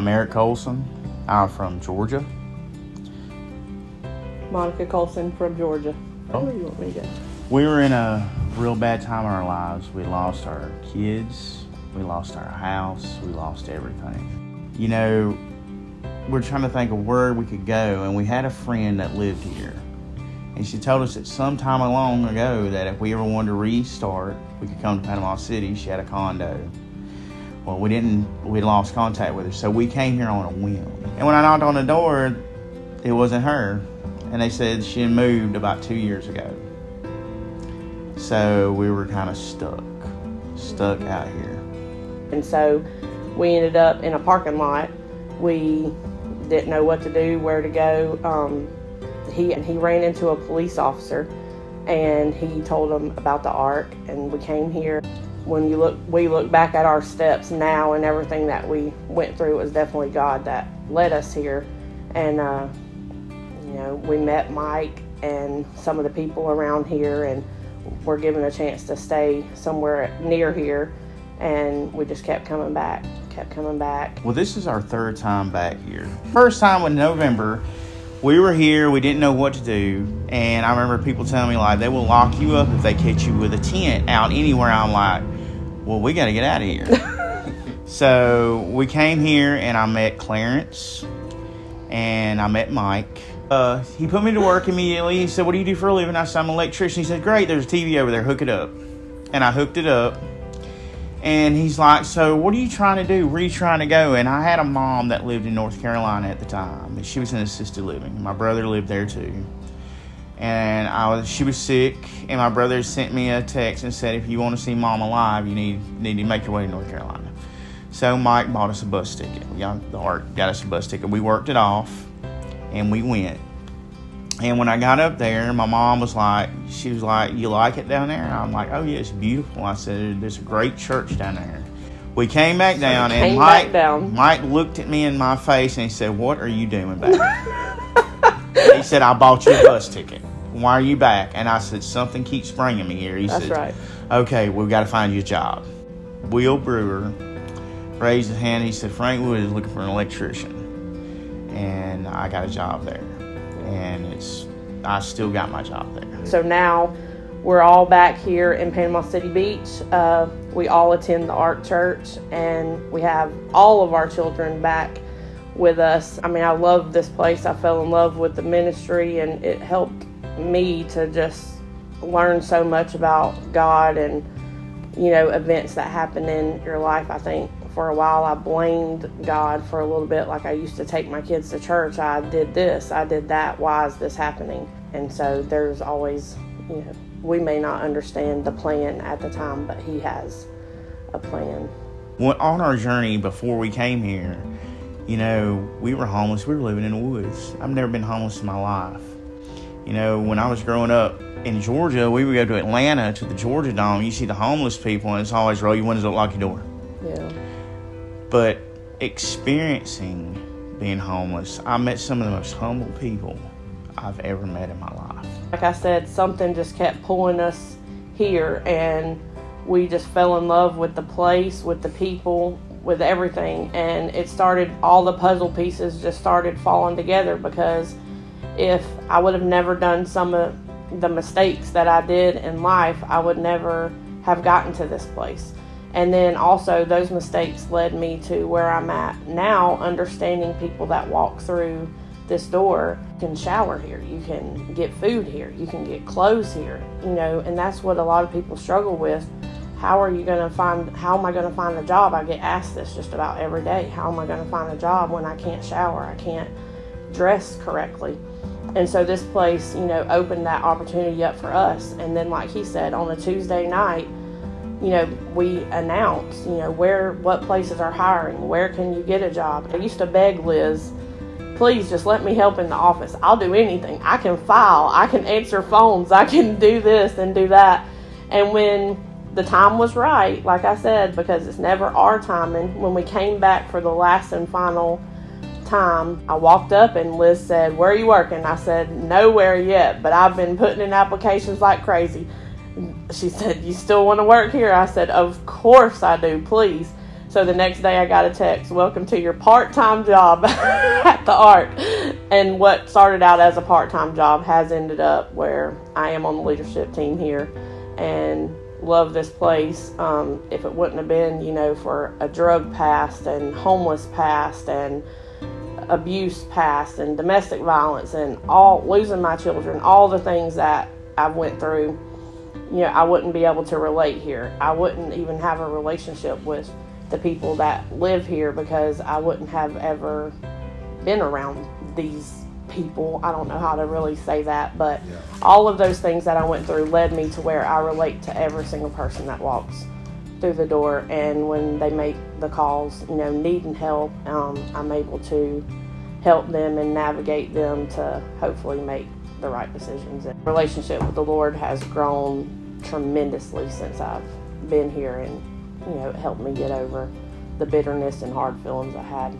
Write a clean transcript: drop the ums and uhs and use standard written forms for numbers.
I'm Eric Colson. I'm from Georgia. Monica Colson from Georgia. Oh. Where do you want me to go? We were in a real bad time in our lives. We lost our kids, we lost our house, we lost everything. You know, we're trying to think of where we could go, and we had a friend that lived here. And she told us that some time long ago that if we ever wanted to restart, we could come to Panama City. She had a condo. Well, we lost contact with her, so we came here on a whim. And when I knocked on the door, it wasn't her. And they said she had moved about 2 years ago. So we were kind of stuck out here. And so we ended up in a parking lot. We didn't know what to do, where to go. He ran into a police officer, and he told him about the Ark, and we came here. When we look back at our steps now and everything that we went through, it was definitely God that led us here. And we met Mike and some of the people around here, and were given a chance to stay somewhere near here, and we just kept coming back. Well, this is our third time back here. First time in November, we were here, we didn't know what to do, and I remember people telling me, like, they will lock you up if they catch you with a tent out anywhere. I'm like, well, we got to get out of here. So we came here, and I met Clarence, and I met Mike. He put me to work immediately. He said, what do you do for a living? I said, I'm an electrician. He said, great, there's a TV over there, hook it up. And I hooked it up. And he's like, so what are you trying to do? Where are you trying to go? And I had a mom that lived in North Carolina at the time. And she was in assisted living. My brother lived there too. And she was sick. And my brother sent me a text and said, if you want to see mom alive, you need to make your way to North Carolina. So Mike bought us a bus ticket. The Ark got us a bus ticket. We worked it off. And we went. And when I got up there, my mom was like, you like it down there? I'm like, oh yeah, it's beautiful. I said, there's a great church down there. We came back down, and Mike looked at me in my face and he said, what are you doing back? He said, I bought you a bus ticket. Why are you back? And I said, something keeps bringing me here. That's right. Okay, we've got to find you a job. Will Brewer raised his hand. He said, Frank Wood is looking for an electrician. And I got a job there, and I still got my job there. So now we're all back here in Panama City Beach. We all attend the Ark Church, and we have all of our children back with us. I mean, I love this place. I fell in love with the ministry, and it helped me to just learn so much about God and, events that happen in your life. I think for a while I blamed God for a little bit. Like, I used to take my kids to church. I did this, I did that. Why is this happening? And so there's always, we may not understand the plan at the time, but He has a plan. Well, on our journey before we came here, we were homeless. We were living in the woods. I've never been homeless in my life. When I was growing up in Georgia, we would go to Atlanta to the Georgia Dome. You see the homeless people, and it's always roll your windows up, lock your door. Yeah. But experiencing being homeless, I met some of the most humble people I've ever met in my life. Like I said, something just kept pulling us here, and we just fell in love with the place, with the people, with everything. And all the puzzle pieces just started falling together, because if I would have never done some of the mistakes that I did in life, I would never have gotten to this place. And then also those mistakes led me to where I'm at now, understanding people that walk through this door. You can shower here, you can get food here, you can get clothes here, and that's what a lot of people struggle with. How am I going to find a job? I get asked this just about every day. How am I going to find a job when I can't shower, I can't dress correctly? And so this place, opened that opportunity up for us. And then, like he said, on a Tuesday night, we announce, what places are hiring, where can you get a job. I used to beg Liz, please just let me help in the office. I'll do anything. I can file, I can answer phones, I can do this and do that. And when the time was right, like I said, because it's never our timing, when we came back for the last and final time, I walked up and Liz said, where are you working? I said, nowhere yet, but I've been putting in applications like crazy. She said, you still want to work here? I said, of course I do, please. So the next day I got a text, welcome to your part-time job at the Ark. And what started out as a part-time job has ended up where I am on the leadership team here and love this place. If it wouldn't have been, for a drug past and homeless past and abuse past and domestic violence and all losing my children, all the things that I went through, I wouldn't be able to relate here. I wouldn't even have a relationship with the people that live here because I wouldn't have ever been around these people. I don't know how to really say that, but all of those things that I went through led me to where I relate to every single person that walks through the door, and when they make the calls, needing help, I'm able to help them and navigate them to hopefully make the right decisions. And relationship with the Lord has grown tremendously since I've been here, and it helped me get over the bitterness and hard feelings I had.